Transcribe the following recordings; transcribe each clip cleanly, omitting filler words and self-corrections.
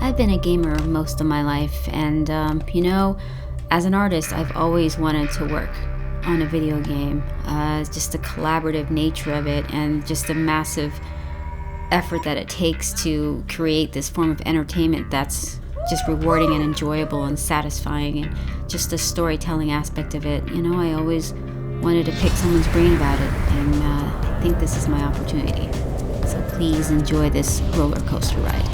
I've been a gamer most of my life, and as an artist, I've always wanted to work on a video game. Just the collaborative nature of it, and just the massive effort that it takes to create this form of entertainment that's just rewarding and enjoyable and satisfying, and just the storytelling aspect of it. I always wanted to pick someone's brain about it, and I think this is my opportunity. So please enjoy this roller coaster ride.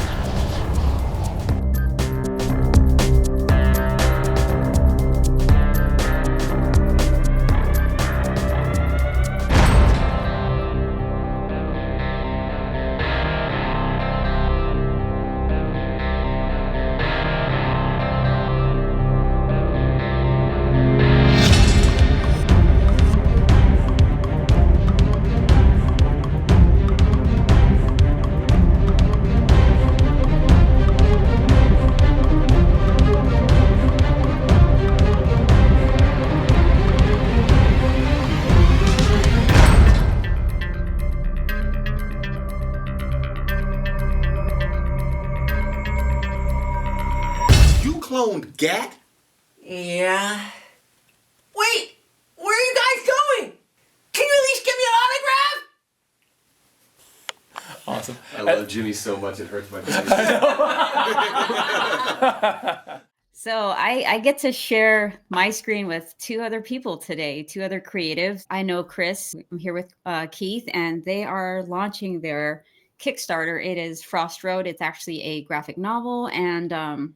Cloned Gat? Yeah. Wait! Where are you guys going? Can you at least give me an autograph? Awesome. I love Jimmy so much it hurts my feelings. So I get to share my screen with two other people today, two other creatives. I know Chris. I'm here with Keith, and they are launching their Kickstarter. It is Frost Road. It's actually a graphic novel, and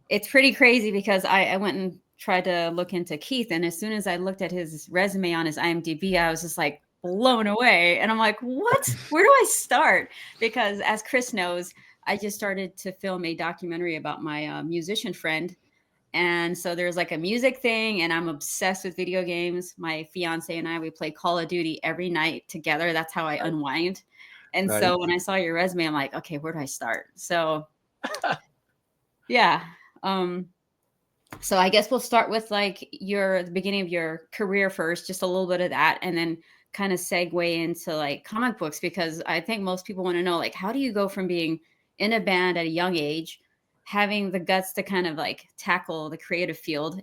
it's pretty crazy because I went and tried to look into Keith, and as soon as I looked at his resume on his IMDb, I was just like blown away. And I'm like, what? Where do I start? Because as Chris knows, I just started to film a documentary about my musician friend. And so there's like a music thing, and I'm obsessed with video games. My fiance and I, we play Call of Duty every night together. That's how I unwind. And Nice. so when I saw your resume, I'm like, okay, where do I start? So yeah. So I guess we'll start with like the beginning of your career first, just a little bit of that, and then kind of segue into like comic books, because I think most people want to know, like, how do you go from being in a band at a young age, having the guts to kind of like tackle the creative field,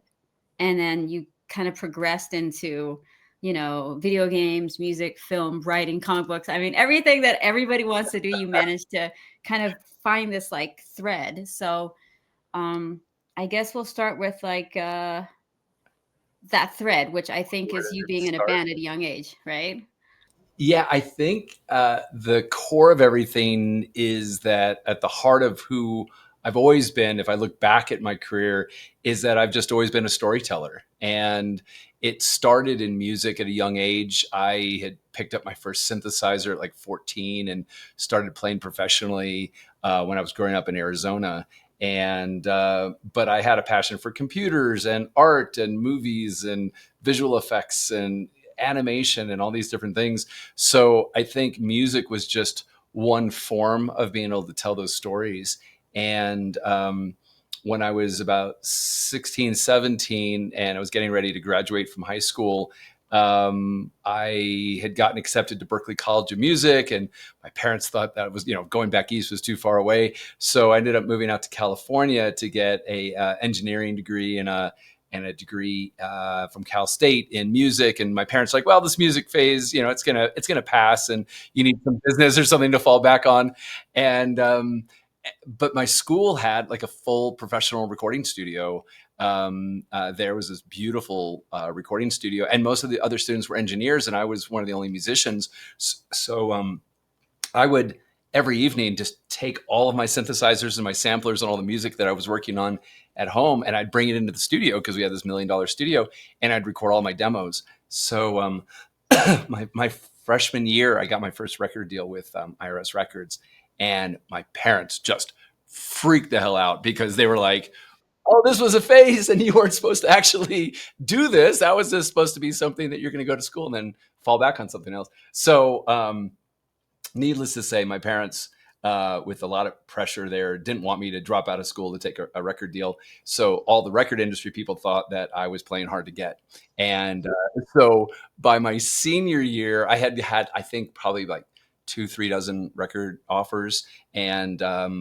and then you kind of progressed into, video games, music, film, writing, comic books. I mean, everything that everybody wants to do, you managed to kind of find this like thread. So I guess we'll start with like that thread, which I think is you being in a band at a young age, right? Yeah, I think the core of everything is that at the heart of who I've always been, if I look back at my career, is that I've just always been a storyteller. And it started in music at a young age. I had picked up my first synthesizer at like 14 and started playing professionally when I was growing up in Arizona. And but I had a passion for computers and art and movies and visual effects and animation and all these different things. So I think music was just one form of being able to tell those stories. And when I was about 16, 17, and I was getting ready to graduate from high school, I had gotten accepted to Berklee College of Music, and my parents thought that was, going back east was too far away. So I ended up moving out to California to get a engineering degree and a degree from Cal State in music. And my parents were like, well, this music phase, it's gonna pass, and you need some business or something to fall back on. And but my school had like a full professional recording studio. There was this beautiful recording studio, and most of the other students were engineers, and I was one of the only musicians. So I would every evening just take all of my synthesizers and my samplers and all the music that I was working on at home, and I'd bring it into the studio because we had this $1 million studio, and I'd record all my demos. So my freshman year, I got my first record deal with IRS Records, and my parents just freaked the hell out because they were like, oh, this was a phase and you weren't supposed to actually do this. That was just supposed to be something that you're going to go to school and then fall back on something else. So needless to say, my parents, with a lot of pressure there, didn't want me to drop out of school to take a record deal. So all the record industry people thought that I was playing hard to get. And so by my senior year, I had, I think, probably like 2-3 dozen record offers. And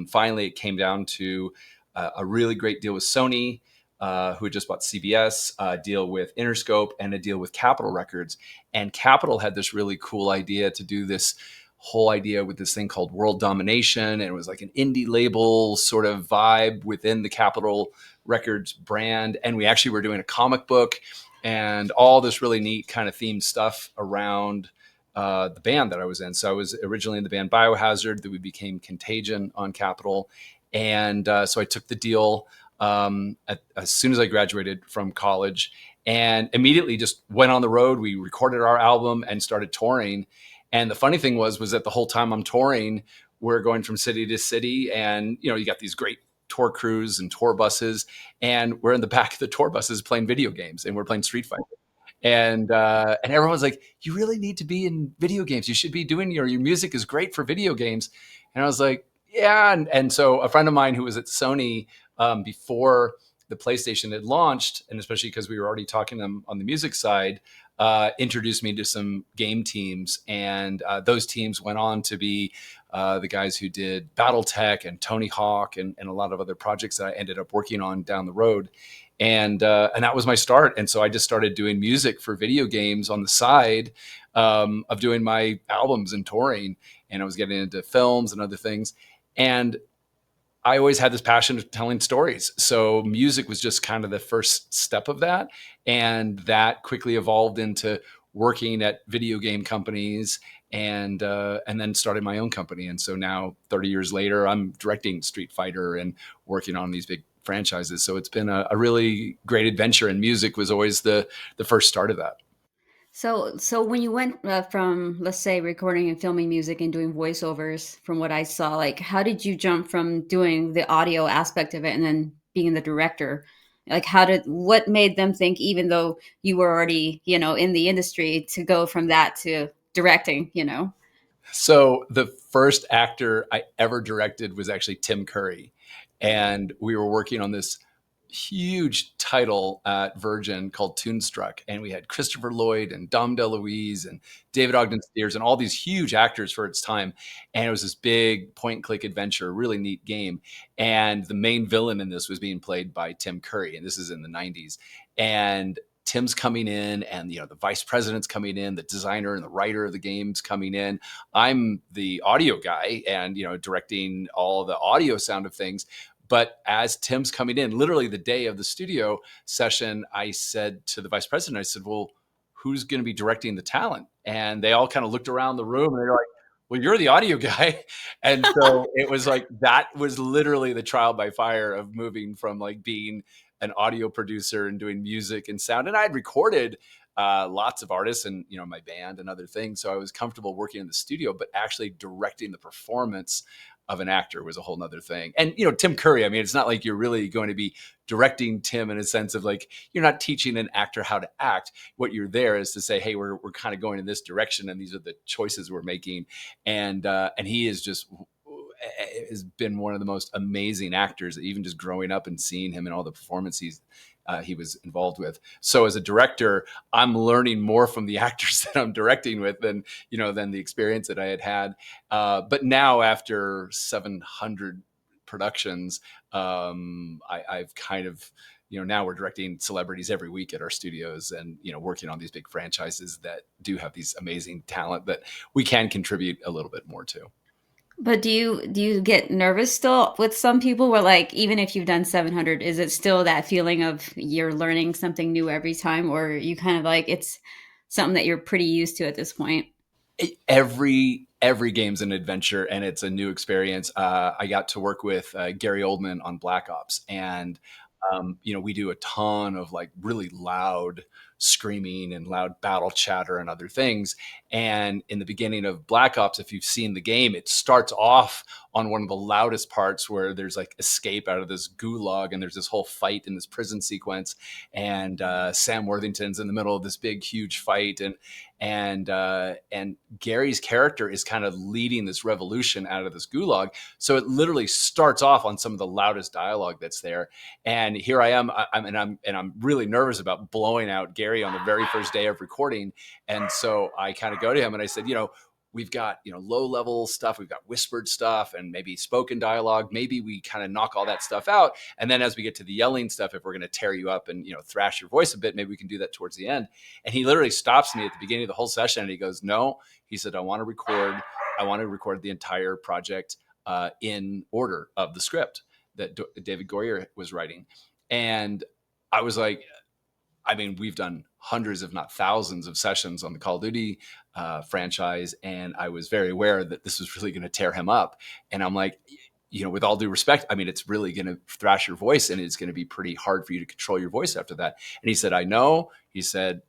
finally, it came down to a really great deal with Sony, who had just bought CBS, a deal with Interscope, and a deal with Capitol Records. And Capitol had this really cool idea to do this whole idea with this thing called world domination. And it was like an indie label sort of vibe within the Capitol Records brand. And we actually were doing a comic book and all this really neat kind of themed stuff around the band that I was in. So I was originally in the band Biohazard, that we became Contagion on Capitol. And so I took the deal as soon as I graduated from college, and immediately just went on the road. We recorded our album and started touring. And the funny thing was that the whole time I'm touring, we're going from city to city, and you got these great tour crews and tour buses, and we're in the back of the tour buses playing video games, and we're playing Street Fighter. And everyone's like, "You really need to be in video games. You should be doing your music is great for video games." And I was like, "Yeah." And so a friend of mine who was at Sony before the PlayStation had launched, and especially because we were already talking to them on the music side, introduced me to some game teams. And those teams went on to be the guys who did BattleTech and Tony Hawk and a lot of other projects that I ended up working on down the road. And that was my start. And so I just started doing music for video games on the side of doing my albums and touring. And I was getting into films and other things. And I always had this passion of telling stories. So music was just kind of the first step of that. And that quickly evolved into working at video game companies and then started my own company. And so now 30 years later, I'm directing Street Fighter and working on these big franchises. So it's been a really great adventure, and music was always the first start of that. So when you went from, let's say, recording and filming music and doing voiceovers, from what I saw, like, how did you jump from doing the audio aspect of it and then being the director? Like, what made them think, even though you were already, in the industry, to go from that to directing? So the first actor I ever directed was actually Tim Curry. And we were working on this huge title at Virgin called Toonstruck, and we had Christopher Lloyd and Dom DeLuise and David Ogden Stiers and all these huge actors for its time. And it was this big point and click adventure, really neat game. And the main villain in this was being played by Tim Curry, and this is in the 90s. And Tim's coming in, and the vice president's coming in, the designer and the writer of the game's coming in. I'm the audio guy and directing all the audio sound of things. But as Tim's coming in, literally the day of the studio session, I said to the vice president, I said, "Well, who's going to be directing the talent?" And they all kind of looked around the room and they're like, "Well, you're the audio guy." And so it was like, that was literally the trial by fire of moving from like being an audio producer and doing music and sound. And I'd recorded lots of artists and, my band and other things. So I was comfortable working in the studio, but actually directing the performance of an actor was a whole nother thing. And, Tim Curry, I mean, it's not like you're really going to be directing Tim in a sense of like, you're not teaching an actor how to act. What you're there is to say, hey, we're kind of going in this direction, and these are the choices we're making. And he is just has been one of the most amazing actors, even just growing up and seeing him in all the performances he was involved with. So as a director, I'm learning more from the actors that I'm directing with than the experience that I had. But now, after 700 productions, I've kind of, now we're directing celebrities every week at our studios, and working on these big franchises that do have these amazing talent that we can contribute a little bit more to. But do you get nervous still with some people, where, like, even if you've done 700, is it still that feeling of you're learning something new every time, or you kind of like it's something that you're pretty used to at this point? Every game's an adventure, and it's a new experience. I got to work with Gary Oldman on Black Ops, and we do a ton of like really loud screaming and loud battle chatter and other things. And in the beginning of Black Ops, if you've seen the game, it starts off on one of the loudest parts where there's like escape out of this gulag, and there's this whole fight in this prison sequence. And Sam Worthington's in the middle of this big, huge fight. And Gary's character is kind of leading this revolution out of this gulag. So it literally starts off on some of the loudest dialogue that's there. And here I am, I'm really nervous about blowing out Gary on the very first day of recording. And so I kind of go to him and I said, we've got, low level stuff, we've got whispered stuff and maybe spoken dialogue. Maybe we kind of knock all that stuff out. And then as we get to the yelling stuff, if we're going to tear you up and, thrash your voice a bit, maybe we can do that towards the end. And he literally stops me at the beginning of the whole session and he goes, no, he said, I want to record the entire project in order of the script that David Goyer was writing. And I was like, I mean, we've done hundreds, if not thousands of sessions on the Call of Duty franchise. And I was very aware that this was really going to tear him up. And I'm like, with all due respect, I mean, it's really going to thrash your voice and it's going to be pretty hard for you to control your voice after that. And he said, I know. He said,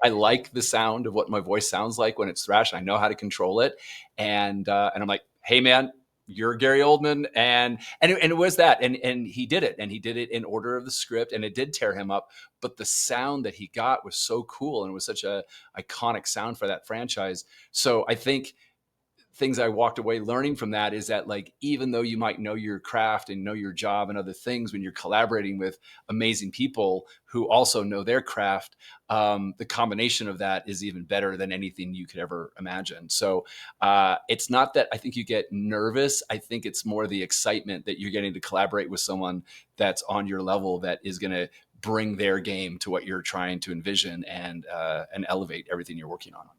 I like the sound of what my voice sounds like when it's thrashed. I know how to control it. And I'm like, hey, man, you're Gary Oldman. And it was that. And he did it. And he did it in order of the script. And it did tear him up. But the sound that he got was so cool. And it was such a iconic sound for that franchise. So I think things I walked away learning from that is that, like, even though you might know your craft and know your job and other things, when you're collaborating with amazing people who also know their craft, the combination of that is even better than anything you could ever imagine. So it's not that I think you get nervous. I think it's more the excitement that you're getting to collaborate with someone that's on your level, that is going to bring their game to what you're trying to envision and elevate everything you're working on.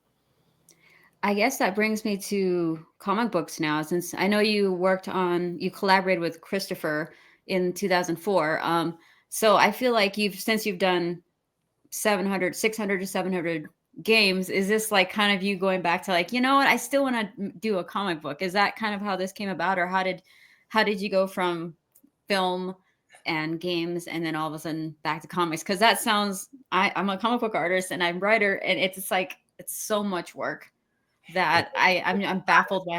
I guess that brings me to comic books now, since I know you you collaborated with Christopher in 2004. So I feel like since you've done 600 to 700 games, is this like kind of you going back to like, what, I still want to do a comic book? Is that kind of how this came about? Or how did you go from film and games and then all of a sudden back to comics? Because that sounds, I'm a comic book artist and I'm a writer, and it's like, it's so much work that I'm baffled by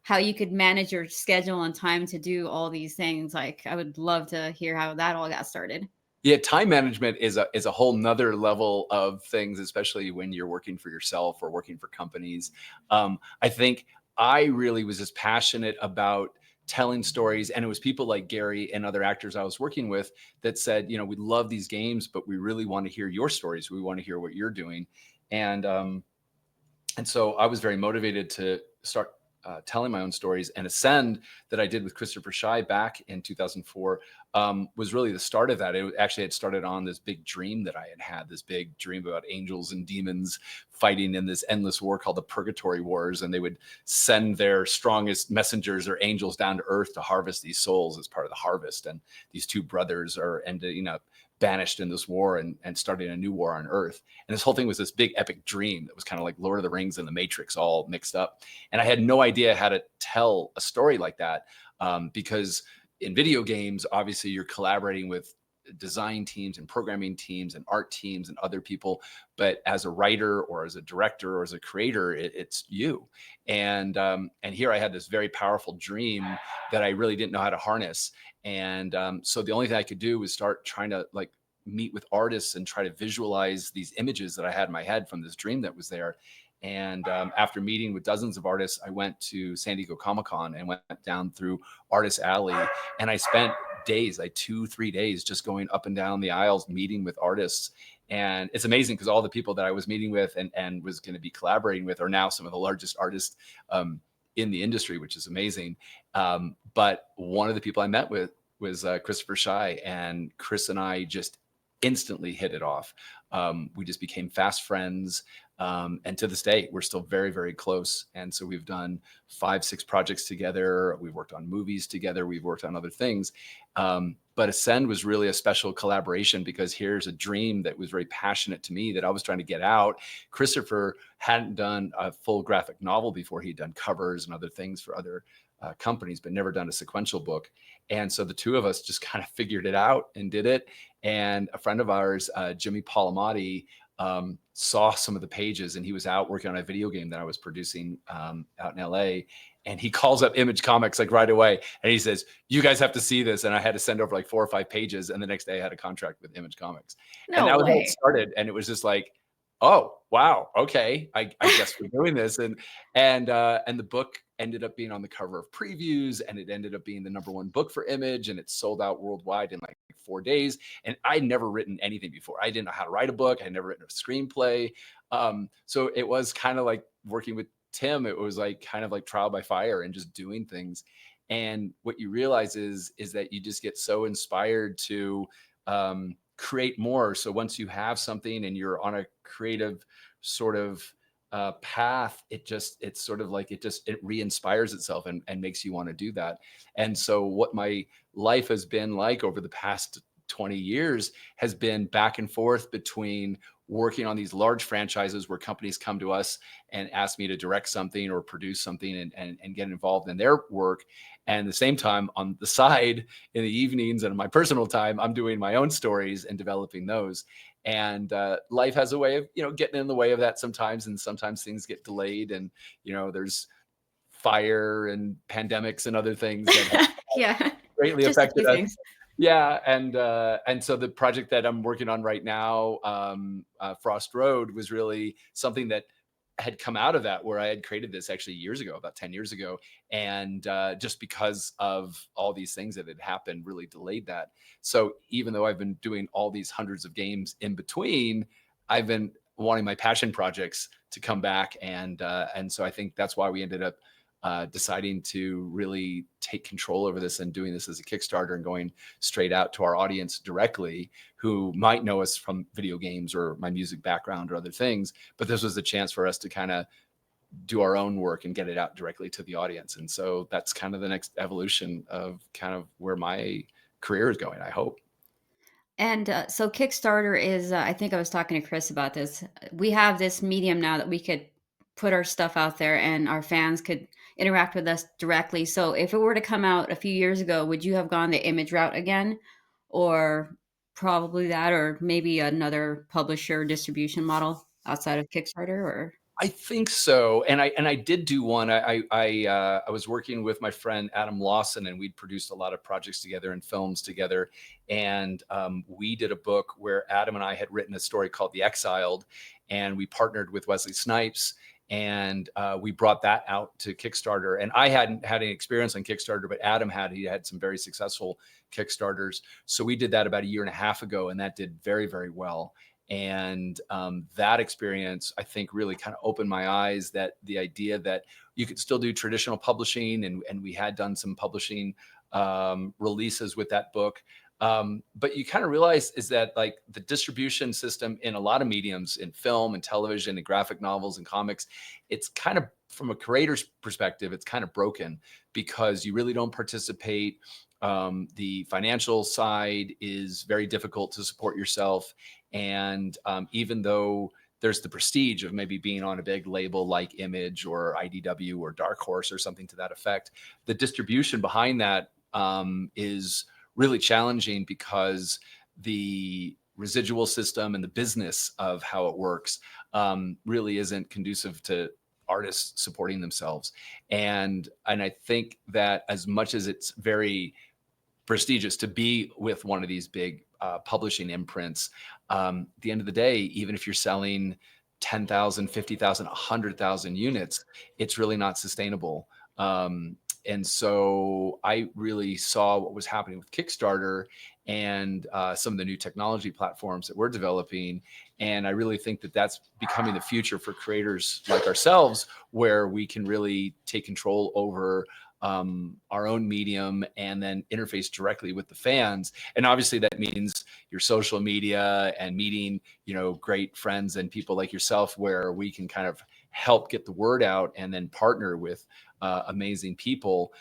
how you could manage your schedule and time to do all these things. Like, I would love to hear how that all got started. Yeah, time management is a whole nother level of things, especially when you're working for yourself or working for companies. I think I really was just passionate about telling stories, and it was people like Gary and other actors I was working with that said, we love these games, but we really want to hear your stories. We want to hear what you're doing. And so I was very motivated to start telling my own stories. And Ascend, that I did with Christopher Schei back in 2004, was really the start of that. It actually had started on this big dream that I had, this big dream about angels and demons fighting in this endless war called the Purgatory Wars. And they would send their strongest messengers or angels down to Earth to harvest these souls as part of the harvest. And these two brothers are ending up banished in this war and starting a new war on Earth. And this whole thing was this big epic dream that was kind of like Lord of the Rings and the Matrix all mixed up. And I had no idea how to tell a story like that, because in video games, obviously you're collaborating with design teams and programming teams and art teams and other people. But as a writer or as a director or as a creator, it's you. And here I had this very powerful dream that I really didn't know how to harness. And so the only thing I could do was start trying to like meet with artists and try to visualize these images that I had in my head from this dream that was there. And after meeting with dozens of artists, I went to San Diego Comic-Con and went down through Artist Alley. And I spent days, like 2-3 days, just going up and down the aisles, meeting with artists. And it's amazing because all the people that I was meeting with and was going to be collaborating with are now some of the largest artists in the industry, which is amazing. But one of the people I met with was Christopher Schei, and Chris and I just instantly hit it off. We just became fast friends. And to this day, we're still very, very close. And so we've done 5-6 projects together. We've worked on movies together. We've worked on other things. But Ascend was really a special collaboration because here's a dream that was very passionate to me that I was trying to get out. Christopher hadn't done a full graphic novel before. He'd done covers and other things for other companies, but never done a sequential book. And so the two of us just kind of figured it out and did it. And a friend of ours, Jimmy Palomati, saw some of the pages, and he was out working on a video game that I was producing out in LA. And he calls up Image Comics like right away. And he says, you guys have to see this. And I had to send over like 4 or 5 pages. And the next day I had a contract with Image Comics. And that was how it started. And it was just like, oh, wow. Okay. I guess we're doing this. And the book ended up being on the cover of previews, and it ended up being the #1 book for Image, and it sold out worldwide in like 4 days. And I'd never written anything before. I didn't know how to write a book. I had never written a screenplay. So it was kind of like working with Tim, it was like kind of like trial by fire and just doing things. And what you realize is that you just get so inspired to create more. So once you have something and you're on a creative sort of path, it re-inspires itself and makes you want to do that. And so what my life has been like over the past 20 years has been back and forth between working on these large franchises where companies come to us and ask me to direct something or produce something and get involved in their work. And at the same time, on the side, in the evenings and in my personal time, I'm doing my own stories and developing those. And life has a way of, getting in the way of that sometimes. And sometimes things get delayed, and, there's fire and pandemics and other things that have Yeah. greatly Just a affected few us. things. Yeah, and so the project that I'm working on right now, Frost Road, was really something that had come out of that, where I had created this actually years ago, about 10 years ago, and just because of all these things that had happened, really delayed that. So even though I've been doing all these hundreds of games in between, I've been wanting my passion projects to come back, and so I think that's why we ended up deciding to really take control over this and doing this as a Kickstarter and going straight out to our audience directly, who might know us from video games or my music background or other things. But this was a chance for us to kind of do our own work and get it out directly to the audience. And so that's kind of the next evolution of kind of where my career is going, I hope. And so Kickstarter is, I think I was talking to Chris about this. We have this medium now that we could put our stuff out there and our fans could interact with us directly. So if it were to come out a few years ago, would you have gone the image route again? Or probably that, or maybe another publisher distribution model outside of Kickstarter? Or I think so, and I did do one. I was working with my friend Adam Lawson, and we'd produced a lot of projects together and films together. And we did a book where Adam and I had written a story called The Exiled, and we partnered with Wesley Snipes, and we brought that out to Kickstarter. And I hadn't had any experience on Kickstarter, but Adam had. He had some very successful Kickstarters, so we did that about a year and a half ago, and that did very, very well. And that experience, I think, really kind of opened my eyes, that the idea that you could still do traditional publishing, and we had done some publishing releases with that book. But you kind of realize is that, like, the distribution system in a lot of mediums, in film and television and graphic novels and comics, it's kind of, from a creator's perspective, it's kind of broken, because you really don't participate. The financial side is very difficult to support yourself. And even though there's the prestige of maybe being on a big label like Image or IDW or Dark Horse or something to that effect, the distribution behind that is really challenging, because the residual system and the business of how it works really isn't conducive to artists supporting themselves. And I think that as much as it's very prestigious to be with one of these big publishing imprints, at the end of the day, even if you're selling 10,000, 50,000, 100,000 units, it's really not sustainable. And so I really saw what was happening with Kickstarter and some of the new technology platforms that we're developing. And I really think that that's becoming the future for creators like ourselves, where we can really take control over our own medium and then interface directly with the fans. And obviously that means your social media and meeting, great friends and people like yourself, where we can kind of help get the word out and then partner with amazing people.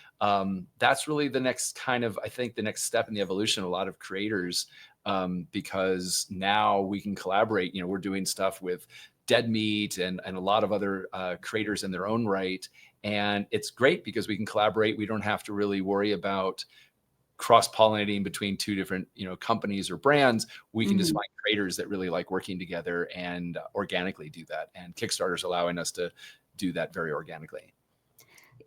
That's really the next kind of, I think, the next step in the evolution of a lot of creators, because now we can collaborate. We're doing stuff with Dead Meat and a lot of other creators in their own right. And it's great because we can collaborate. We don't have to really worry about cross-pollinating between two different, companies or brands. We can just find creators that really like working together and organically do that. And Kickstarter's allowing us to do that very organically.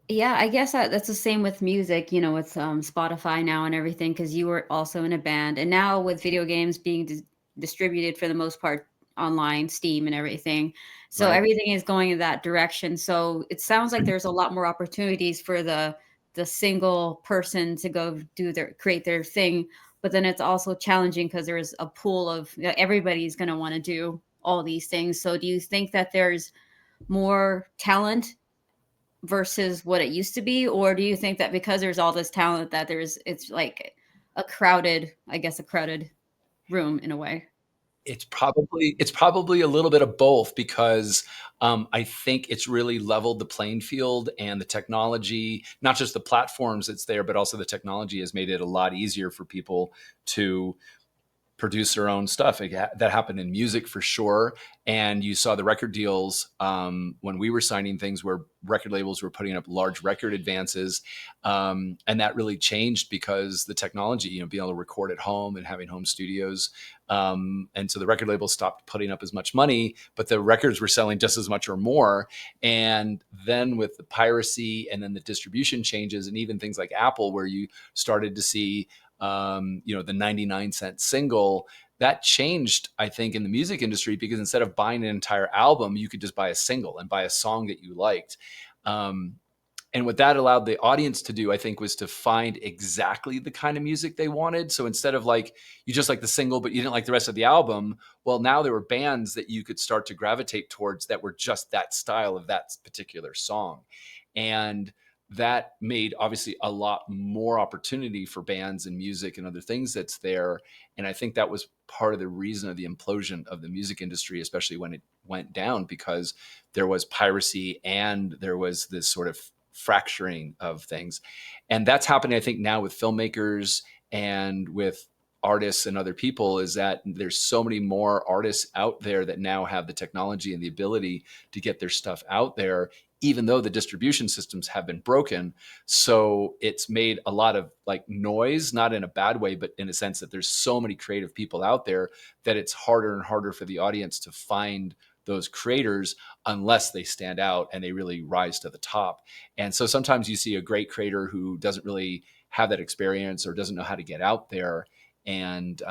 yeah, I guess that's the same with music, with Spotify now and everything, because you were also in a band. And now with video games being distributed for the most part online, Steam and everything. So Right. everything is going in that direction. So it sounds like there's a lot more opportunities for the single person to go create their thing. But then it's also challenging because there's a pool of everybody's going to want to do all these things. So do you think that there's more talent versus what it used to be? Or do you think that because there's all this talent that it's like a crowded room in a way? It's probably a little bit of both because I think it's really leveled the playing field, and the technology, not just the platforms that's there, but also the technology has made it a lot easier for people to produce their own stuff. That happened in music for sure. And you saw the record deals when we were signing things where record labels were putting up large record advances. And that really changed because the technology, being able to record at home and having home studios. And so the record labels stopped putting up as much money, but the records were selling just as much or more. And then with the piracy and then the distribution changes, and even things like Apple, where you started to see the 99-cent single, that changed, I think, in the music industry, because instead of buying an entire album, you could just buy a single and buy a song that you liked. And what that allowed the audience to do, I think, was to find exactly the kind of music they wanted. So instead of like, you just like the single, but you didn't like the rest of the album, well, now there were bands that you could start to gravitate towards that were just that style of that particular song. And that made obviously a lot more opportunity for bands and music and other things that's there. And I think that was part of the reason of the implosion of the music industry, especially when it went down, because there was piracy and there was this sort of fracturing of things. And that's happening, I think, now with filmmakers and with artists and other people, is that there's so many more artists out there that now have the technology and the ability to get their stuff out there, even though the distribution systems have been broken. So it's made a lot of like noise, not in a bad way, but in a sense that there's so many creative people out there that it's harder and harder for the audience to find those creators unless they stand out and they really rise to the top. And so sometimes you see a great creator who doesn't really have that experience or doesn't know how to get out there. And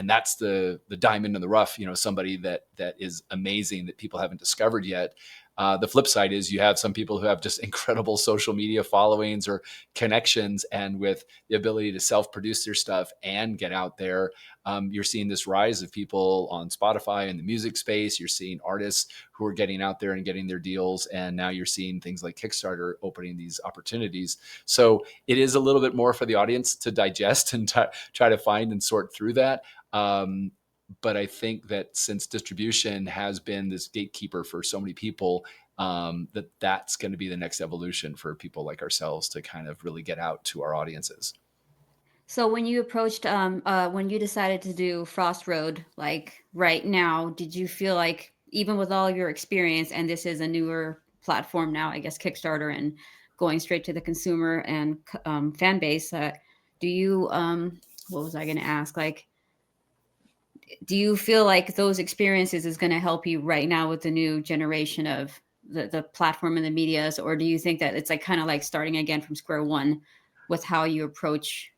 that's the diamond in the rough, somebody that is amazing that people haven't discovered yet. The flip side is you have some people who have just incredible social media followings or connections, and with the ability to self-produce their stuff and get out there, you're seeing this rise of people on Spotify in the music space. You're seeing artists who are getting out there and getting their deals. And now you're seeing things like Kickstarter opening these opportunities. So it is a little bit more for the audience to digest and try to find and sort through that. But I think that since distribution has been this gatekeeper for so many people, that's going to be the next evolution for people like ourselves to kind of really get out to our audiences. So when you approached, when you decided to do Frost Road, like right now, did you feel like, even with all of your experience, and this is a newer platform now, I guess Kickstarter, and going straight to the consumer and fan base, do you, what was I going to ask? Like, do you feel like those experiences is going to help you right now with the new generation of the platform and the medias? Or do you think that it's like kind of like starting again from square one with how you approach,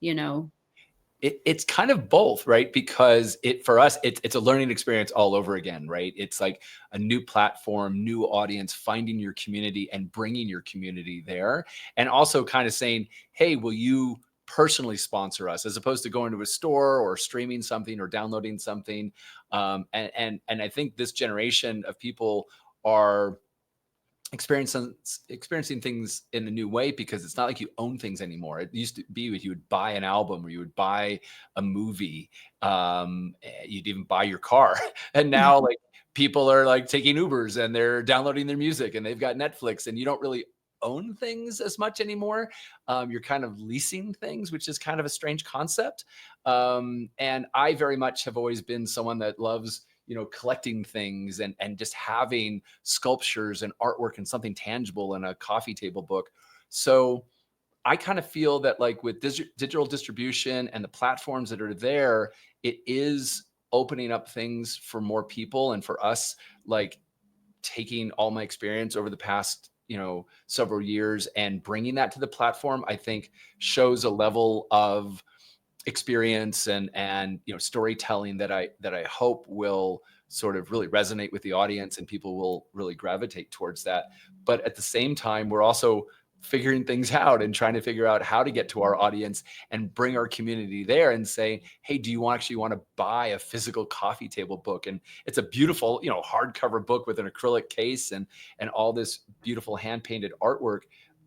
It's kind of both, right? Because for us, it's a learning experience all over again, right? It's like a new platform, new audience, finding your community and bringing your community there. And also kind of saying, hey, will you personally sponsor us, as opposed to going to a store or streaming something or downloading something. And I think this generation of people are experiencing things in a new way, because it's not like you own things anymore. It used to be you would buy an album or you would buy a movie. You'd even buy your car. And now like people are like taking Ubers and they're downloading their music and they've got Netflix, and you don't really own things as much anymore. You're kind of leasing things, which is kind of a strange concept. And I very much have always been someone that loves, collecting things and just having sculptures and artwork and something tangible in a coffee table book. So I kind of feel that like with digital distribution and the platforms that are there, it is opening up things for more people. And for us, like taking all my experience over the past several years and bringing that to the platform, I think shows a level of experience and storytelling that I hope will sort of really resonate with the audience, and people will really gravitate towards that. But at the same time, we're also figuring things out and trying to figure out how to get to our audience and bring our community there and say, hey, do you actually want to buy a physical coffee table book? And it's a beautiful, hardcover book with an acrylic case and all this beautiful hand painted artwork.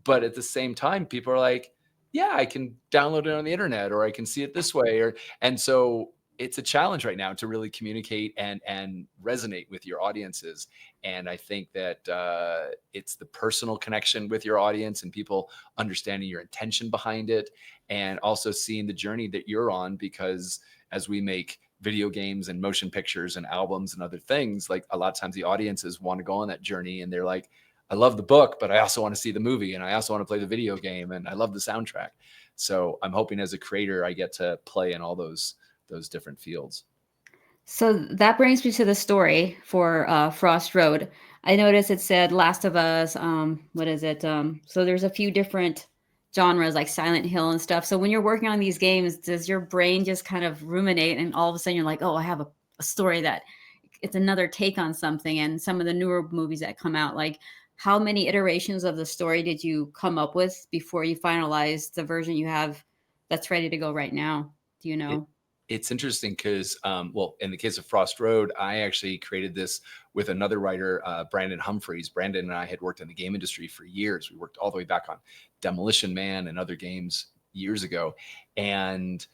But at the same time, people are like, yeah, I can download it on the internet, or I can see it this way. And so it's a challenge right now to really communicate and resonate with your audiences. And I think that it's the personal connection with your audience and people understanding your intention behind it, and also seeing the journey that you're on. Because as we make video games and motion pictures and albums and other things, like a lot of times the audiences want to go on that journey, and they're like, I love the book, but I also want to see the movie, and I also want to play the video game, and I love the soundtrack. So I'm hoping as a creator, I get to play in all those different fields. So that brings me to the story for Frost Road. I noticed it said Last of Us. What is it? So there's a few different genres like Silent Hill and stuff. So when you're working on these games, does your brain just kind of ruminate, and all of a sudden you're like, oh, I have a story that it's another take on something? And some of the newer movies that come out, like, how many iterations of the story did you come up with before you finalized the version you have that's ready to go right now? Do you know? It's interesting because, in the case of Frost Road, I actually created this with another writer, Brandon Humphreys. Brandon and I had worked in the game industry for years. We worked all the way back on Demolition Man and other games years ago. And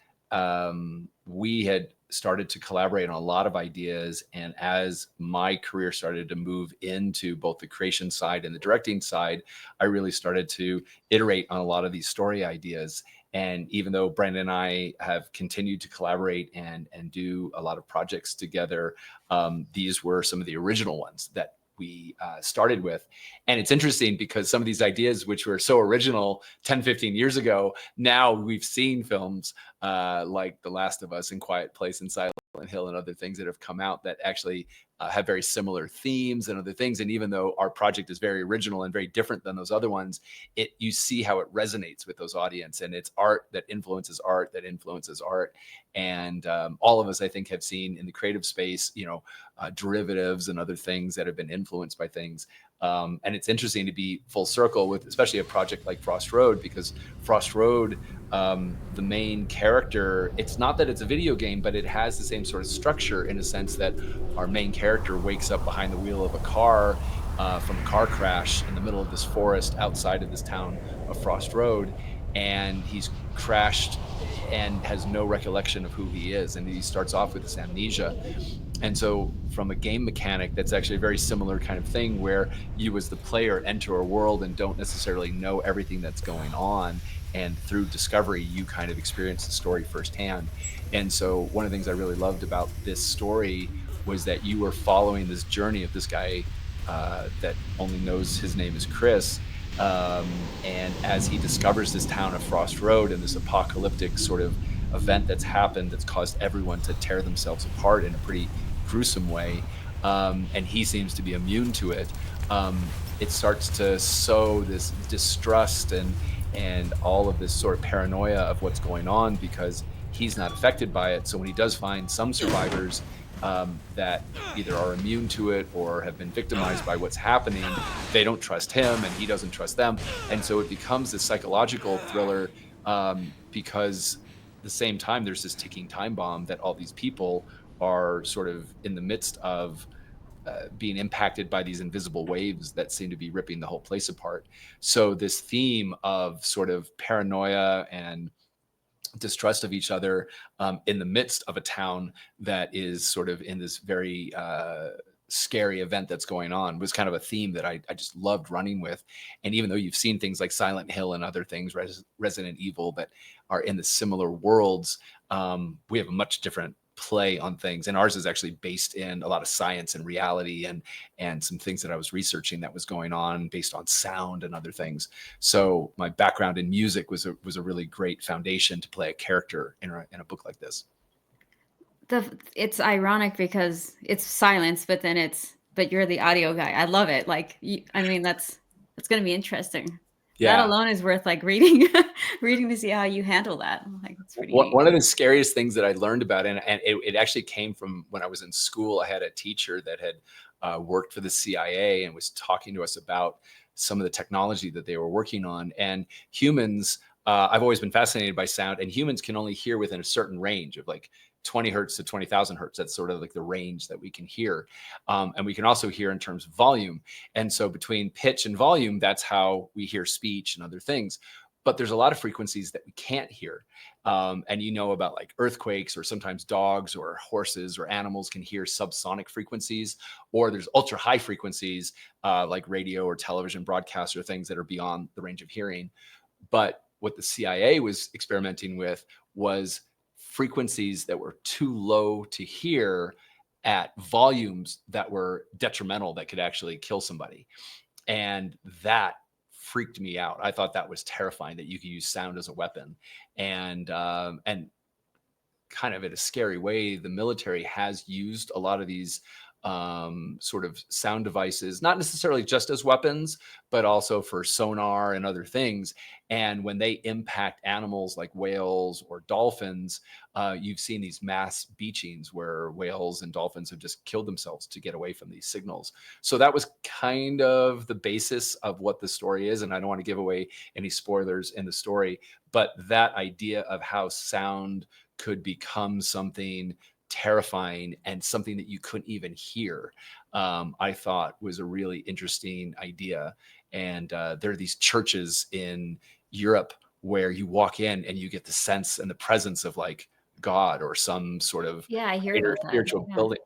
we had started to collaborate on a lot of ideas. And as my career started to move into both the creation side and the directing side, I really started to iterate on a lot of these story ideas. And even though Brandon and I have continued to collaborate and do a lot of projects together, these were some of the original ones that we started with. And it's interesting because some of these ideas, which were so original 10, 15 years ago, now we've seen films like The Last of Us and Quiet Place and Silent Hill and other things that have come out that actually have very similar themes and other things. And even though our project is very original and very different than those other ones, you see how it resonates with those audience, and it's art that influences art that influences art. And all of us, I think, have seen in the creative space, derivatives and other things that have been influenced by things. And it's interesting to be full circle with, especially a project like Frost Road, because Frost Road, the main character, it's not that it's a video game, but it has the same sort of structure in a sense that our main character wakes up behind the wheel of a car from a car crash in the middle of this forest outside of this town of Frost Road. And he's crashed and has no recollection of who he is. And he starts off with this amnesia. And so from a game mechanic, that's actually a very similar kind of thing where you as the player enter a world and don't necessarily know everything that's going on. And through discovery, you kind of experience the story firsthand. And so one of the things I really loved about this story was that you were following this journey of this guy that only knows his name is Chris. And as he discovers this town of Frost Road and this apocalyptic sort of event that's happened that's caused everyone to tear themselves apart in a pretty gruesome way, and he seems to be immune to it, it starts to sow this distrust and all of this sort of paranoia of what's going on because he's not affected by it. So when he does find some survivors that either are immune to it or have been victimized by what's happening, they don't trust him and he doesn't trust them. And so it becomes this psychological thriller because at the same time there's this ticking time bomb that all these people are sort of in the midst of being impacted by these invisible waves that seem to be ripping the whole place apart. So this theme of sort of paranoia and distrust of each other in the midst of a town that is sort of in this very scary event that's going on was kind of a theme that I just loved running with. And even though you've seen things like Silent Hill and other things, Resident Evil, that are in the similar worlds, we have a much different play on things, and ours is actually based in a lot of science and reality and some things that I was researching that was going on based on sound and other things. So my background in music was a really great foundation to play a character in a book like this. It's ironic because it's silence, but you're the audio guy. I love it. Like, that's going to be interesting. Yeah. That alone is worth like reading to see how you handle that. Like, it's pretty neat. One of the scariest things that I learned about, and it actually came from when I was in school. I had a teacher that had worked for the CIA and was talking to us about some of the technology that they were working on. And humans, I've always been fascinated by sound, and humans can only hear within a certain range of like 20 hertz to 20,000 hertz. That's sort of like the range that we can hear. And we can also hear in terms of volume. And so between pitch and volume, that's how we hear speech and other things. But there's a lot of frequencies that we can't hear. And you know about like earthquakes, or sometimes dogs or horses or animals can hear subsonic frequencies, or there's ultra high frequencies like radio or television broadcasts or things that are beyond the range of hearing. But what the CIA was experimenting with was frequencies that were too low to hear at volumes that were detrimental, that could actually kill somebody. And that freaked me out. I thought that was terrifying, that you could use sound as a weapon. And kind of in a scary way, the military has used a lot of these sort of sound devices, not necessarily just as weapons, but also for sonar and other things. And when they impact animals like whales or dolphins, you've seen these mass beachings where whales and dolphins have just killed themselves to get away from these signals. So that was kind of the basis of what the story is. And I don't want to give away any spoilers in the story, but that idea of how sound could become something terrifying and something that you couldn't even hear, I thought was a really interesting idea. And there are these churches in Europe where you walk in and you get the sense and the presence of like God or some sort of I hear about that. spiritual building.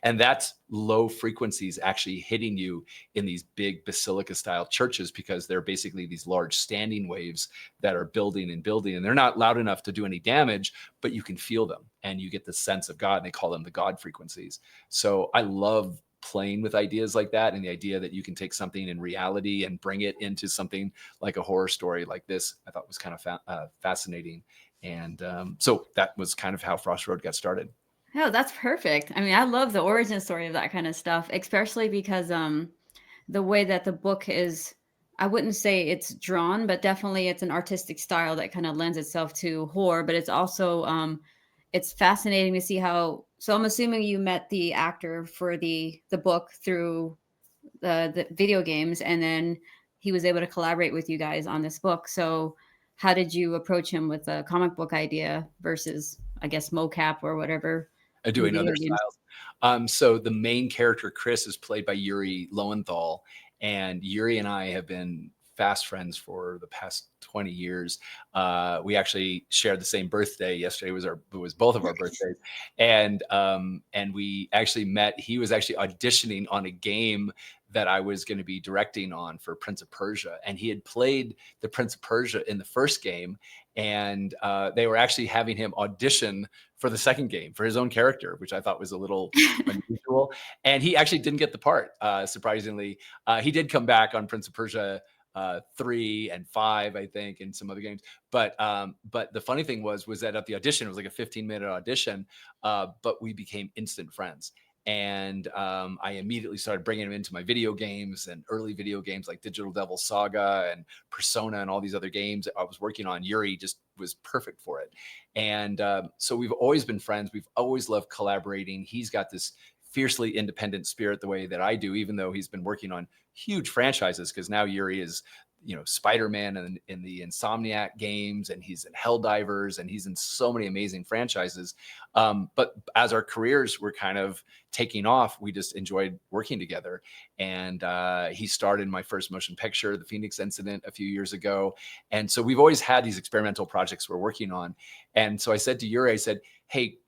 And that's low frequencies actually hitting you in these big basilica style churches, because they're basically these large standing waves that are building and building, and they're not loud enough to do any damage, but you can feel them and you get the sense of God, and they call them the God frequencies. So I love playing with ideas like that, and the idea that you can take something in reality and bring it into something like a horror story like this, I thought was kind of fascinating. And so that was kind of how Frost Road got started. Oh, that's perfect. I mean, I love the origin story of that kind of stuff, especially because the way that the book is, I wouldn't say it's drawn, but definitely it's an artistic style that kind of lends itself to horror. But it's also it's fascinating to see how. So I'm assuming you met the actor for the book through the video games, and then he was able to collaborate with you guys on this book. So how did you approach him with a comic book idea versus, I guess, mocap or whatever? Doing other styles. So the main character, Chris, is played by Yuri Lowenthal. And Yuri and I have been fast friends for the past 20 years. We actually shared the same birthday. Yesterday was both of our birthdays. And we actually met. He was actually auditioning on a game that I was going to be directing on for Prince of Persia. And he had played the Prince of Persia in the first game. And they were actually having him audition for the second game for his own character, which I thought was a little unusual. And he actually didn't get the part, surprisingly. He did come back on Prince of Persia 3 and 5, I think, and some other games. But the funny thing was that at the audition, it was like a 15-minute audition, but we became instant friends. And I immediately started bringing him into my video games, and early video games like Digital Devil Saga and Persona and all these other games I was working on. Yuri just was perfect for it. And so we've always been friends. We've always loved collaborating. He's got this fiercely independent spirit the way that I do, even though he's been working on huge franchises, because now Yuri is, Spider-Man in the Insomniac games, and he's in Helldivers, and he's in so many amazing franchises. But as our careers were kind of taking off, we just enjoyed working together. And he starred in my first motion picture, The Phoenix Incident, a few years ago. And so we've always had these experimental projects we're working on. And so I said to Yuri, I said, hey,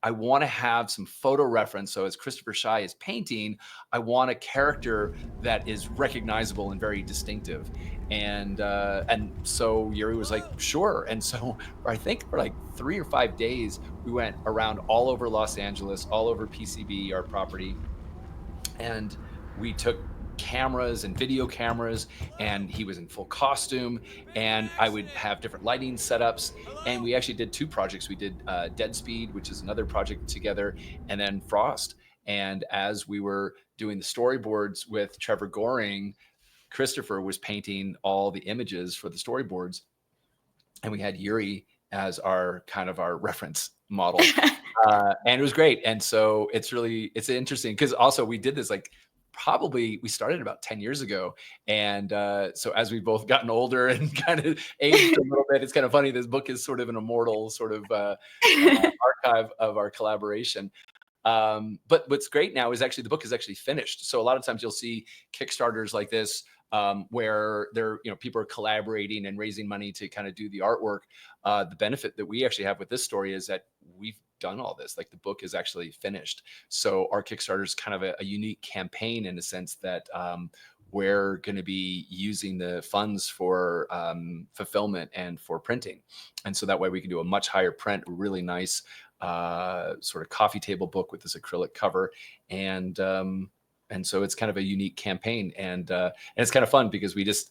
I want to have some photo reference. So as Christopher Schei is painting, I want a character that is recognizable and very distinctive. And so Yuri was like, sure. And so I think for like 3 or 5 days, we went around all over Los Angeles, all over PCB, our property. And we took cameras and video cameras, and he was in full costume, and I would have different lighting setups. And we actually did 2 projects. We did Dead Speed, which is another project together, and then Frost. And as we were doing the storyboards with Trevor Goring, Christopher was painting all the images for the storyboards, and we had Yuri as our reference model. And it was great. And so it's interesting, because also we did this like we started about 10 years ago. And so as we've both gotten older and kind of aged a little bit, it's kind of funny. This book is sort of an immortal sort of archive of our collaboration. But what's great now is actually the book is actually finished. So a lot of times you'll see Kickstarters like this, where people are collaborating and raising money to kind of do the artwork. The benefit that we actually have with this story is that we've done all this. Like the book is actually finished. So our Kickstarter is kind of a unique campaign in the sense that we're going to be using the funds for fulfillment and for printing. And so that way we can do a much higher print, really nice sort of coffee table book with this acrylic cover. And so it's kind of a unique campaign, and it's kind of fun because we just,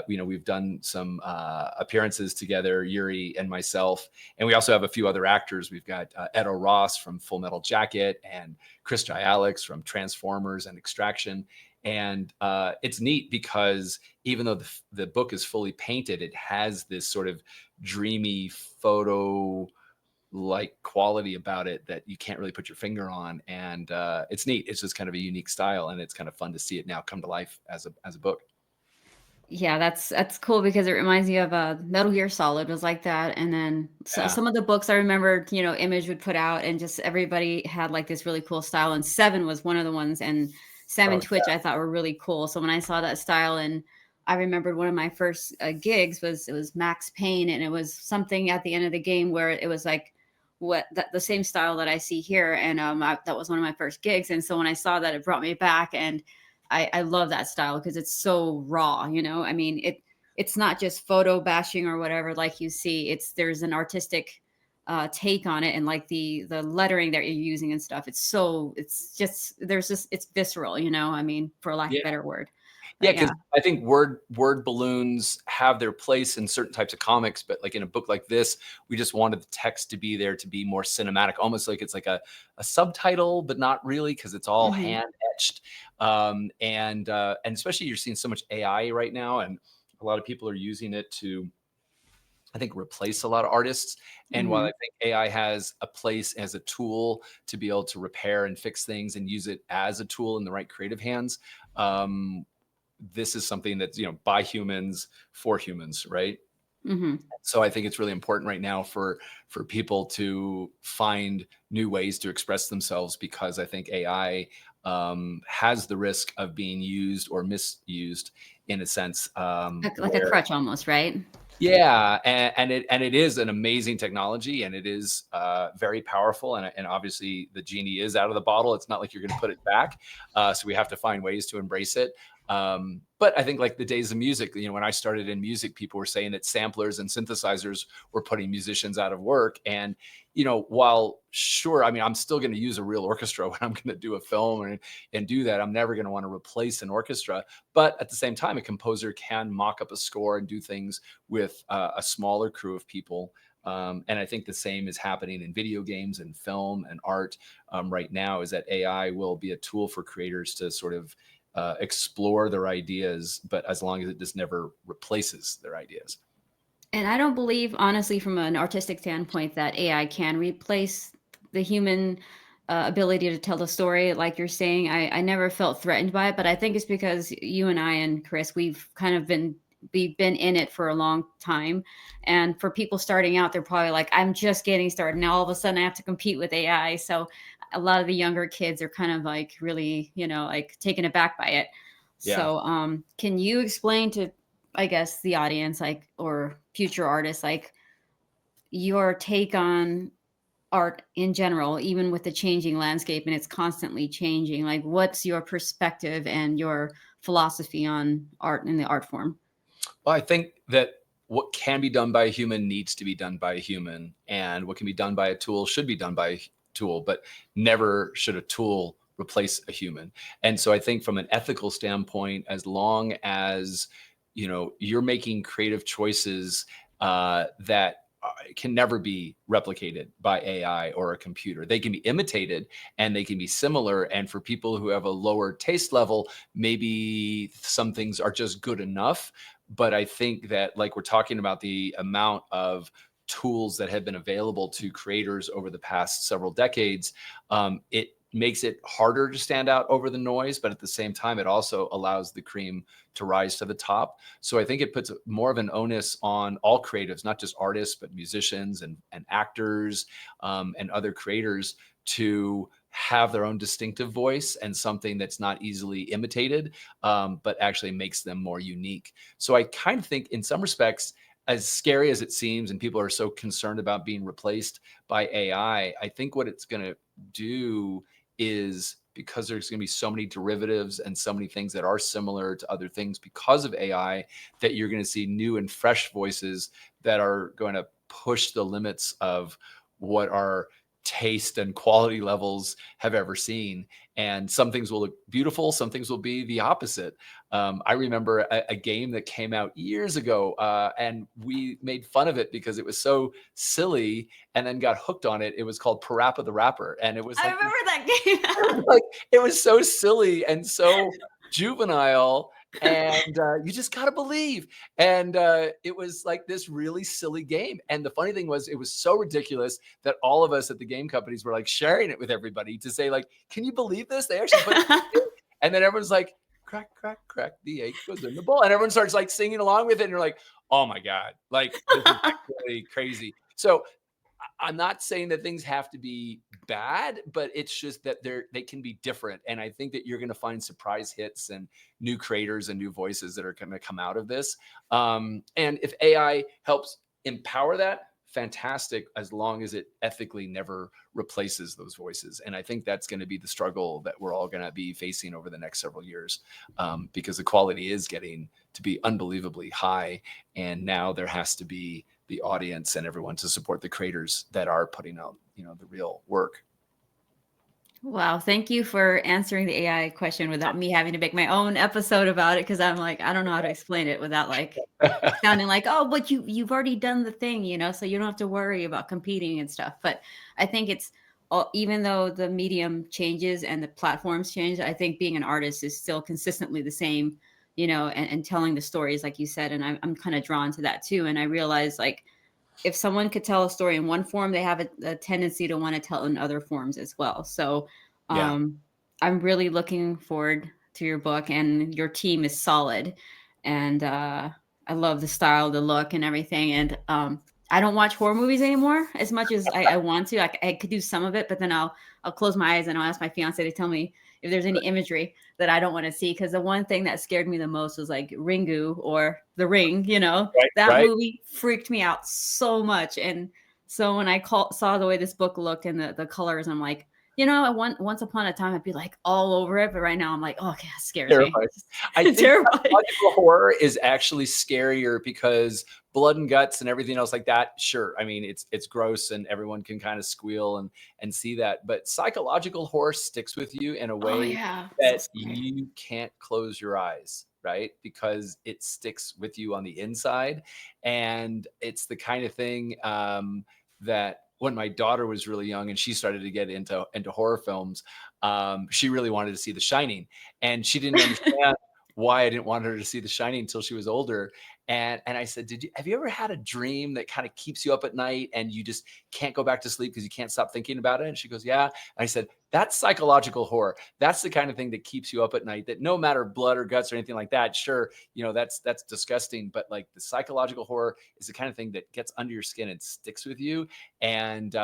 we've done some appearances together, Yuri and myself, and we also have a few other actors. We've got Edo Ross from Full Metal Jacket and Chris Yates from Transformers and Extraction. And it's neat because even though the book is fully painted, it has this sort of dreamy photo like quality about it that you can't really put your finger on. And it's neat. It's just kind of a unique style, and it's kind of fun to see it now come to life as a book. Yeah, that's cool because it reminds me of Metal Gear Solid was like that. And then some of the books I remember, Image would put out, and just everybody had like this really cool style. And Seven was one of the ones, and Sam and Twitch I thought were really cool. So when I saw that style, and I remembered one of my first gigs was Max Payne, and it was something at the end of the game where it was like the same style that I see here. And that was one of my first gigs. And so when I saw that, it brought me back, and I love that style because it's so raw, I mean, it's not just photo bashing or whatever, like you see, there's an artistic take on it. And like the lettering that you're using and stuff, it's visceral, I mean, for lack of a better word. Yeah, because I think word balloons have their place in certain types of comics, but like in a book like this, we just wanted the text to be there to be more cinematic, almost like it's like a subtitle, but not really, because it's all hand etched. And especially you're seeing so much AI right now, and a lot of people are using it to, I think, replace a lot of artists. And while I think AI has a place as a tool to be able to repair and fix things and use it as a tool in the right creative hands, this is something that's, by humans for humans, right? So I think it's really important right now for people to find new ways to express themselves, because I think AI has the risk of being used or misused in a sense. Like a crutch almost, right? Yeah, and it is an amazing technology, and it is very powerful, and obviously the genie is out of the bottle. It's not like you're going to put it back, so we have to find ways to embrace it. But I think like the days of music, when I started in music, people were saying that samplers and synthesizers were putting musicians out of work. And, while sure, I mean, I'm still going to use a real orchestra when I'm going to do a film and do that. I'm never going to want to replace an orchestra. But at the same time, a composer can mock up a score and do things with a smaller crew of people. And I think the same is happening in video games and film and art right now, is that AI will be a tool for creators to sort of explore their ideas, but as long as it just never replaces their ideas. And I don't believe, honestly, from an artistic standpoint, that AI can replace the human ability to tell the story. Like you're saying, I never felt threatened by it, but I think it's because you and I and Chris, we've been in it for a long time. And for people starting out, they're probably like, I'm just getting started. Now all of a sudden I have to compete with AI. So a lot of the younger kids are kind of like really, like taken aback by it. Yeah. So can you explain to, I guess, the audience, like, or future artists, like your take on art in general, even with the changing landscape and it's constantly changing? Like, what's your perspective and your philosophy on art and the art form? Well, I think that what can be done by a human needs to be done by a human, and what can be done by a tool should be done by a tool, but never should a tool replace a human. And so I think from an ethical standpoint, as long as you're making creative choices that can never be replicated by AI or a computer. They can be imitated and they can be similar. And for people who have a lower taste level, maybe some things are just good enough. But I think that, like we're talking about, the amount of tools that have been available to creators over the past several decades, it makes it harder to stand out over the noise, but at the same time, it also allows the cream to rise to the top. So I think it puts more of an onus on all creatives, not just artists, but musicians and actors and other creators to have their own distinctive voice and something that's not easily imitated, but actually makes them more unique. So I kind of think in some respects, as scary as it seems, and people are so concerned about being replaced by AI, I think what it's going to do is, because there's going to be so many derivatives and so many things that are similar to other things because of AI, that you're going to see new and fresh voices that are going to push the limits of what our taste and quality levels have ever seen. And some things will look beautiful, some things will be the opposite. I remember a game that came out years ago, and we made fun of it because it was so silly, and then got hooked on it. It was called Parappa the Rapper, and it was I like, remember that game. like, it was so silly and so juvenile, and you just gotta believe. And it was like this really silly game. And the funny thing was, it was so ridiculous that all of us at the game companies were like sharing it with everybody to say, like, can you believe this? They actually put it in the game. And then everyone's like, crack, crack, crack, the egg goes in the bowl. And everyone starts like singing along with it. And you're like, oh my God, like this is actually crazy. So I'm not saying that things have to be bad, but it's just that they can be different. And I think that you're going to find surprise hits and new creators and new voices that are going to come out of this. And if AI helps empower that, fantastic, as long as it ethically never replaces those voices. And I think that's going to be the struggle that we're all going to be facing over the next several years, because the quality is getting to be unbelievably high. And now there has to be the audience and everyone to support the creators that are putting out, the real work. Wow, thank you for answering the AI question without me having to make my own episode about it, because I'm like, I don't know how to explain it without like sounding like, oh, but you've already done the thing, so you don't have to worry about competing and stuff. But I think it's all, even though the medium changes and the platforms change, I think being an artist is still consistently the same, and telling the stories, like you said. And I'm kind of drawn to that too. And I realize, like, if someone could tell a story in one form, they have a tendency to want to tell in other forms as well. So I'm really looking forward to your book, and your team is solid. And I love the style, the look, and everything. And I don't watch horror movies anymore as much as I want to. I could do some of it, but then I'll close my eyes and I'll ask my fiance to tell me if there's any imagery that I don't want to see. Because the one thing that scared me the most was like Ringu or The Ring. That movie freaked me out so much. And so when I saw the way this book looked and the colors, I'm like, once upon a time I'd be like all over it, but right now I'm like, oh, okay, that scares me. I think psychological horror is actually scarier because blood and guts and everything else like that. Sure, I mean it's gross and everyone can kind of squeal and see that, but psychological horror sticks with you in a way that you can't close your eyes, right? Because it sticks with you on the inside, and it's the kind of thing that when my daughter was really young and she started to get into horror films, she really wanted to see The Shining, and she didn't understand why I didn't want her to see The Shining until she was older. And I said, have you ever had a dream that kind of keeps you up at night and you just can't go back to sleep because you can't stop thinking about it? And she goes, yeah. And I said, that's psychological horror. That's the kind of thing that keeps you up at night, that no matter blood or guts or anything like that, sure, that's disgusting. But like the psychological horror is the kind of thing that gets under your skin and sticks with you. And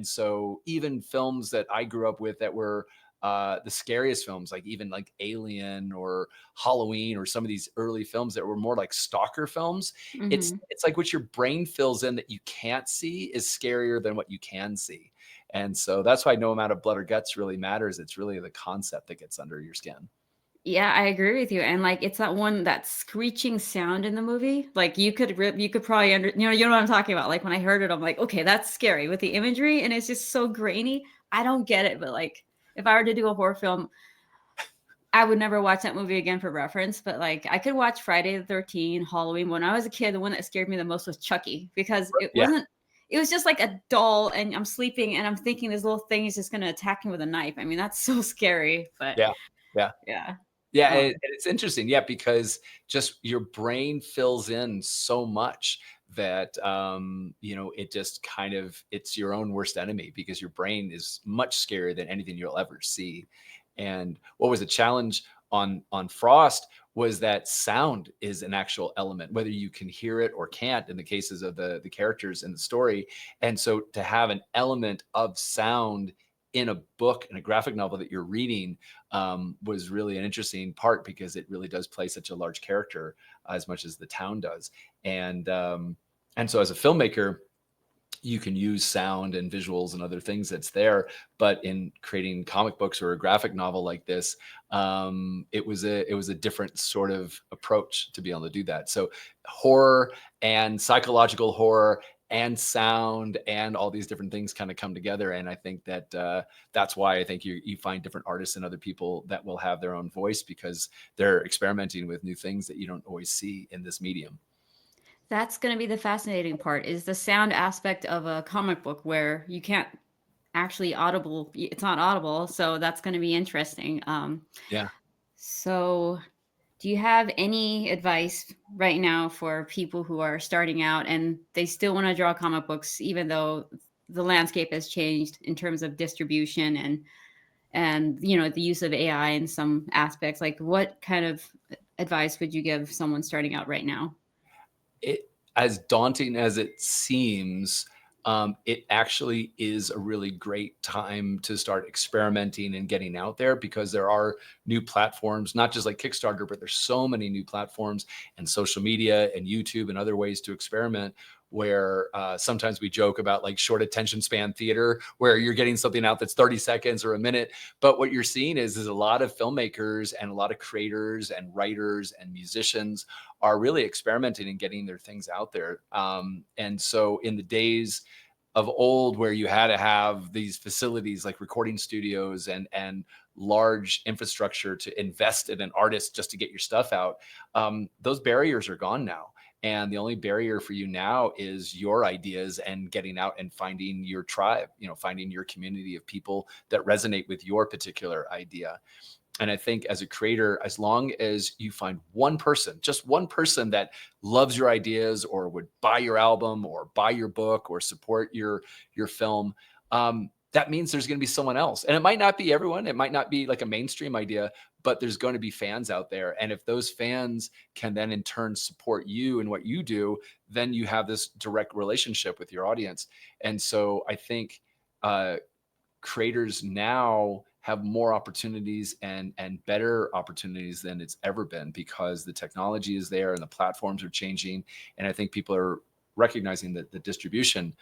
so even films that I grew up with that were the scariest films, like even like Alien or Halloween or some of these early films that were more like stalker films, it's like what your brain fills in that you can't see is scarier than what you can see. And so that's why no amount of blood or guts really matters. It's really the concept that gets under your skin. Yeah, I agree with you. And like, it's that screeching sound in the movie. Like you could probably you know what I'm talking about. Like when I heard it, I'm like, okay, that's scary with the imagery. And it's just so grainy. I don't get it. But like, if I were to do a horror film, I would never watch that movie again for reference. But like, I could watch Friday the 13th, Halloween. When I was a kid, the one that scared me the most was Chucky, because it was just like a doll, and I'm sleeping and I'm thinking this little thing is just going to attack me with a knife. I mean, that's so scary. But yeah. And it's interesting, because just your brain fills in so much that, it just kind of, it's your own worst enemy because your brain is much scarier than anything you'll ever see. And what was a challenge on Frost was that sound is an actual element, whether you can hear it or can't in the cases of the characters in the story. And so to have an element of sound in a book, in a graphic novel that you're reading, was really an interesting part because it really does play such a large character as much as the town does. And so as a filmmaker, you can use sound and visuals and other things that's there, but in creating comic books or a graphic novel like this, it was a different sort of approach to be able to do that. So horror and psychological horror and sound and all these different things kind of come together. And I think that that's why I think you find different artists and other people that will have their own voice because they're experimenting with new things that you don't always see in this medium. That's going to be the fascinating part, is the sound aspect of a comic book where you can't actually audible. It's not audible. So that's going to be interesting. Yeah. So do you have any advice right now for people who are starting out and they still want to draw comic books, even though the landscape has changed in terms of distribution and the use of AI in some aspects? Like, what kind of advice would you give someone starting out right now? It, as daunting as it seems, it actually is a really great time to start experimenting and getting out there because there are new platforms, not just like Kickstarter, but there's so many new platforms and social media and YouTube and other ways to experiment where sometimes we joke about like short attention span theater, where you're getting something out that's 30 seconds or a minute. But what you're seeing is a lot of filmmakers and a lot of creators and writers and musicians are really experimenting and getting their things out there. And so in the days of old where you had to have these facilities like recording studios and large infrastructure to invest in an artist just to get your stuff out, those barriers are gone now. And the only barrier for you now is your ideas and getting out and finding your tribe, finding your community of people that resonate with your particular idea. And I think as a creator, as long as you find one person, just one person that loves your ideas or would buy your album or buy your book or support your film, that means there's going to be someone else. And it might not be everyone. It might not be like a mainstream idea, but there's going to be fans out there. And if those fans can then in turn support you and what you do, then you have this direct relationship with your audience. And so I think creators now have more opportunities and better opportunities than it's ever been because the technology is there and the platforms are changing. And I think people are recognizing that the distribution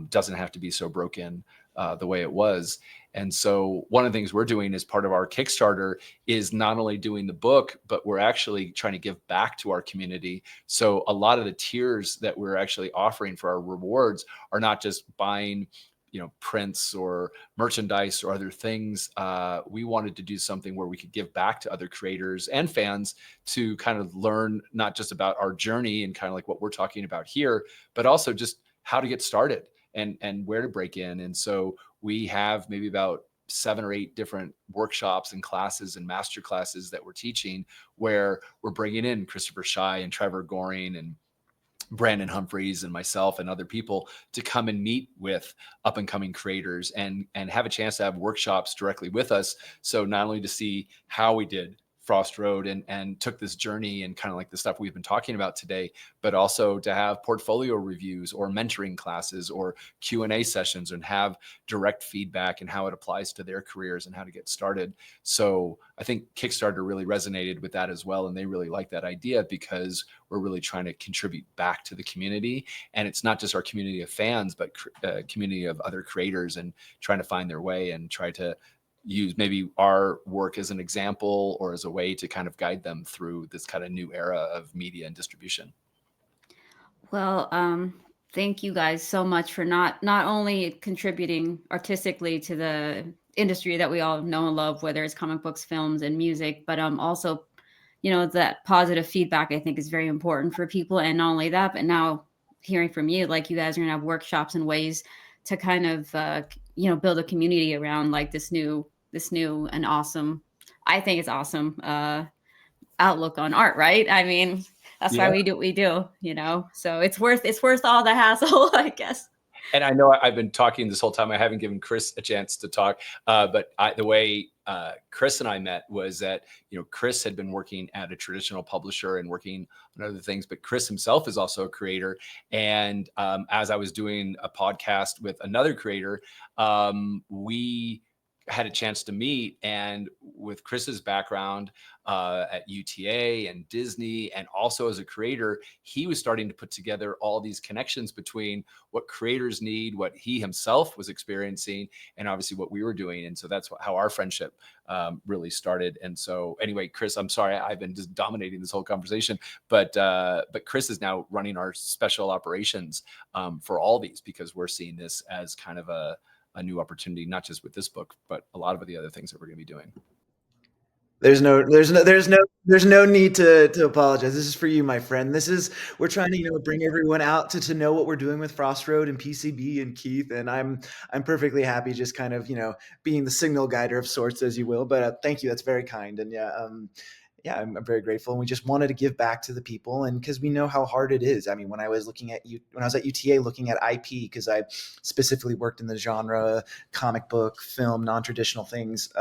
doesn't have to be so broken the way it was. And so one of the things we're doing as part of our Kickstarter is not only doing the book, but we're actually trying to give back to our community. So a lot of the tiers that we're actually offering for our rewards are not just buying prints or merchandise or other things. We wanted to do something where we could give back to other creators and fans to kind of learn not just about our journey and kind of like what we're talking about here, but also just how to get started and where to break in. And so we have maybe about 7 or 8 different workshops and classes and master classes that we're teaching where we're bringing in Christopher Schei and Trevor Goring and Brandon Humphreys and myself and other people to come and meet with up and coming creators and have a chance to have workshops directly with us. So not only to see how we did Frost Road and took this journey and kind of like the stuff we've been talking about today, but also to have portfolio reviews or mentoring classes or Q&A sessions and have direct feedback and how it applies to their careers and how to get started. So I think Kickstarter really resonated with that as well. And they really like that idea because we're really trying to contribute back to the community. And it's not just our community of fans, but community of other creators and trying to find their way and try to use maybe our work as an example or as a way to kind of guide them through this kind of new era of media and distribution. Well, thank you guys so much for not only contributing artistically to the industry that we all know and love, whether it's comic books, films, and music, but also, that positive feedback I think is very important for people. And not only that, but now hearing from you, like you guys are gonna have workshops and ways to kind of build a community around like this new and awesome, I think it's awesome, outlook on art, right? I mean, That's why we do what we do, you know? So it's worth all the hassle, I guess. And I know I've been talking this whole time. I haven't given Chris a chance to talk, but the way Chris and I met was that, you know, Chris had been working at a traditional publisher and working on other things, but Chris himself is also a creator. And as I was doing a podcast with another creator, we had a chance to meet, and with Chris's background at UTA and Disney, and also as a creator, he was starting to put together all these connections between what creators need, what he himself was experiencing, and obviously what we were doing. And so that's how our friendship really started. And so anyway, Chris, I'm sorry, I've been just dominating this whole conversation, but Chris is now running our special operations for all these, because we're seeing this as kind of a new opportunity, not just with this book, but a lot of the other things that we're going to be doing. There's no need to apologize. This is for you, my friend. We're trying to, bring everyone out to know what we're doing with Frost Road and PCB and Keith. And I'm perfectly happy just kind of, being the signal guider of sorts, as you will. But thank you. That's very kind. And I'm very grateful. And we just wanted to give back to the people. And because we know how hard it is. I mean, when I was at UTA looking at IP, because I specifically worked in the genre, comic book, film, non-traditional things,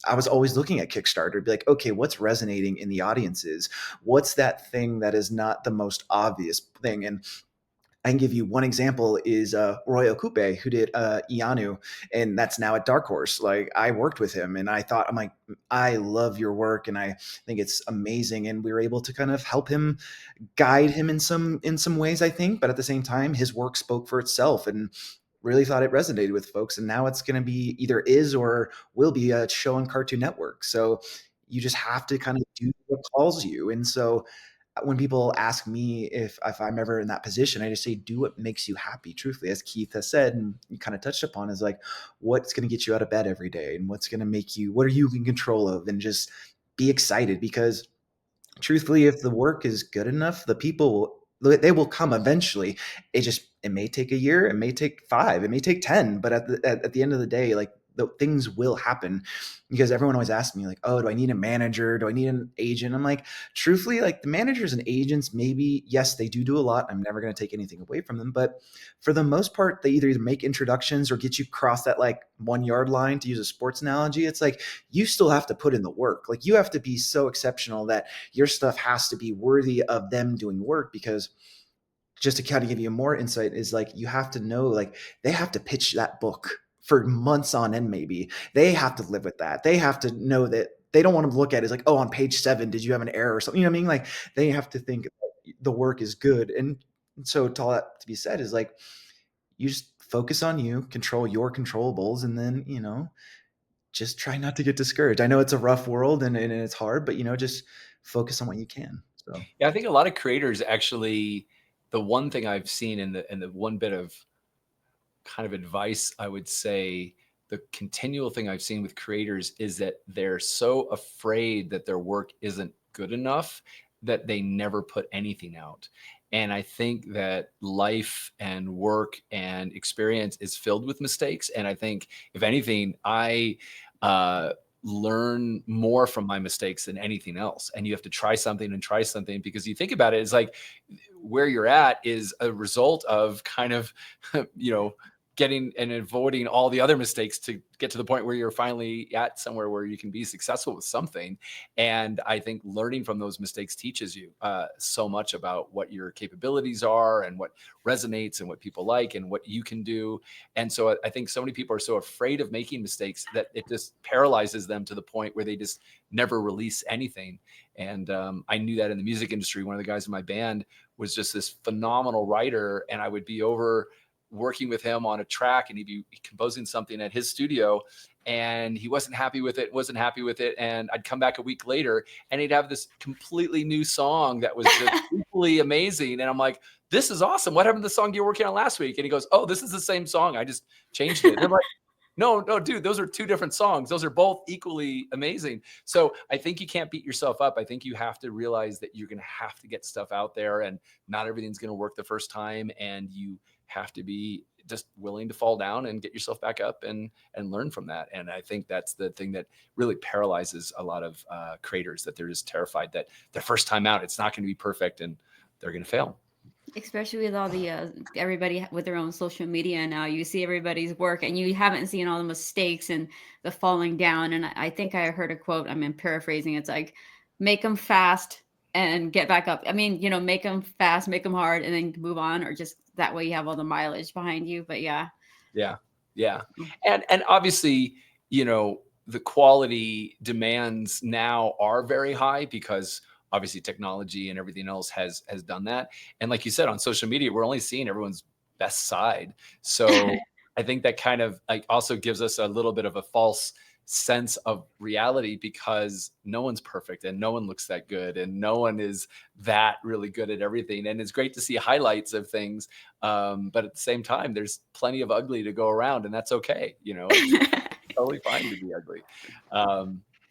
I was always looking at Kickstarter, be like, okay, what's resonating in the audiences? What's that thing that is not the most obvious thing? And I can give you one example is Roy Okupe, who did Ianu, and that's now at Dark Horse. Like, I worked with him, and I'm like, I love your work, and I think it's amazing. And we were able to kind of help him, guide him in some ways, I think. But at the same time, his work spoke for itself, and really thought it resonated with folks. And now it's going to be either is or will be a show on Cartoon Network. So you just have to kind of do what calls you. And so when people ask me if I'm ever in that position, I just say, do what makes you happy. Truthfully, as Keith has said, and you kind of touched upon, is like, what's going to get you out of bed every day, and what's going to make you, what are you in control of, and just be excited. Because truthfully, if the work is good enough, the people they will come eventually. It may take a year, it may take 5, it may take 10, but at the end of the day, like, the things will happen. Because everyone always asks me, like, oh, do I need a manager? Do I need an agent? I'm like, truthfully, like, the managers and agents, maybe, yes, they do a lot. I'm never going to take anything away from them. But for the most part, they either make introductions or get you across that, like, 1 yard line, to use a sports analogy. It's like, you still have to put in the work. Like, you have to be so exceptional that your stuff has to be worthy of them doing work. Because just to kind of give you more insight is, like, you have to know, like, they have to pitch that book for months on end. Maybe they have to live with that. They have to know that they don't want to look at it as like, oh, on page 7, did you have an error or something? You know what I mean? Like, they have to think the work is good. And so to all that to be said is, like, you just focus on you, control your controllables, and then, just try not to get discouraged. I know it's a rough world and it's hard, but, just focus on what you can. So yeah, I think a lot of creators actually, the one thing I've seen in the one bit of kind of advice, I would say, the continual thing I've seen with creators is that they're so afraid that their work isn't good enough that they never put anything out. And I think that life and work and experience is filled with mistakes. And I think, if anything, I learn more from my mistakes than anything else. And you have to try something, because you think about it, it's like, where you're at is a result of kind of, getting and avoiding all the other mistakes to get to the point where you're finally at somewhere where you can be successful with something. And I think learning from those mistakes teaches you so much about what your capabilities are and what resonates and what people like and what you can do. And so I think so many people are so afraid of making mistakes that it just paralyzes them to the point where they just never release anything. And I knew that in the music industry. One of the guys in my band was just this phenomenal writer, and I would be over working with him on a track, and he'd be composing something at his studio, and he wasn't happy with it. And I'd come back a week later and he'd have this completely new song that was just equally amazing. And I'm like, this is awesome. What happened to the song you were working on last week? And he goes, oh, this is the same song. I just changed it. And I'm like, no, dude, those are 2 different songs. Those are both equally amazing. So I think you can't beat yourself up. I think you have to realize that you're going to have to get stuff out there, and not everything's going to work the first time. And you have to be just willing to fall down and get yourself back up and learn from that. And I think that's the thing that really paralyzes a lot of creators, that they're just terrified that their first time out, it's not going to be perfect and they're going to fail. Especially with all the everybody with their own social media now, you see everybody's work and you haven't seen all the mistakes and the falling down. And I think I heard a quote, I mean, paraphrasing, it's like, make them fast and get back up. I mean, you know, make them fast, make them hard, and then move on, or just that way you have all the mileage behind you. But yeah. And obviously, you know, the quality demands now are very high because obviously technology and everything else has done that. And like you said, on social media, we're only seeing everyone's best side. So I think that kind of like also gives us a little bit of a false sense of reality, because no one's perfect and no one looks that good and no one is that really good at everything. And it's great to see highlights of things. But at the same time, there's plenty of ugly to go around, and that's okay. You know, it's totally fine to be ugly.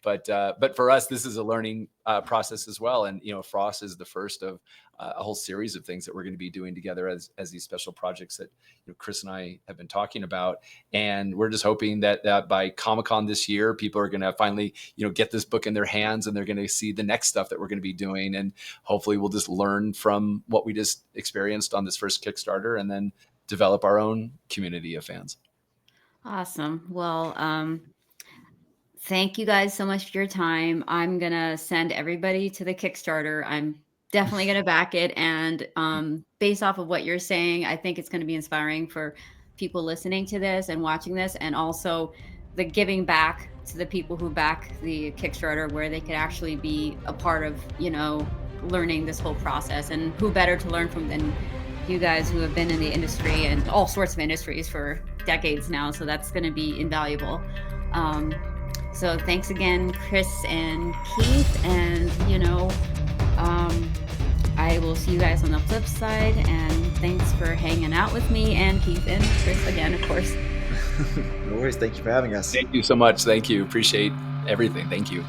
But for us, this is a learning process as well. And, you know, Frost is the first of a whole series of things that we're going to be doing together as these special projects that, you know, Chris and I have been talking about. And we're just hoping that by Comic-Con this year, people are going to finally, you know, get this book in their hands, and they're going to see the next stuff that we're going to be doing. And hopefully we'll just learn from what we just experienced on this first Kickstarter and then develop our own community of fans. Awesome. Well, thank you guys so much for your time. I'm going to send everybody to the Kickstarter. I'm definitely going to back it. And based off of what you're saying, I think it's going to be inspiring for people listening to this and watching this, and also the giving back to the people who back the Kickstarter, where they could actually be a part of, you know, learning this whole process. And who better to learn from than you guys who have been in the industry and all sorts of industries for decades now. So that's going to be invaluable. So thanks again, Chris and Keith. And, you know, I will see you guys on the flip side. And thanks for hanging out with me and Keith and Chris again, of course. No worries. Thank you for having us. Thank you so much. Thank you. Appreciate everything. Thank you.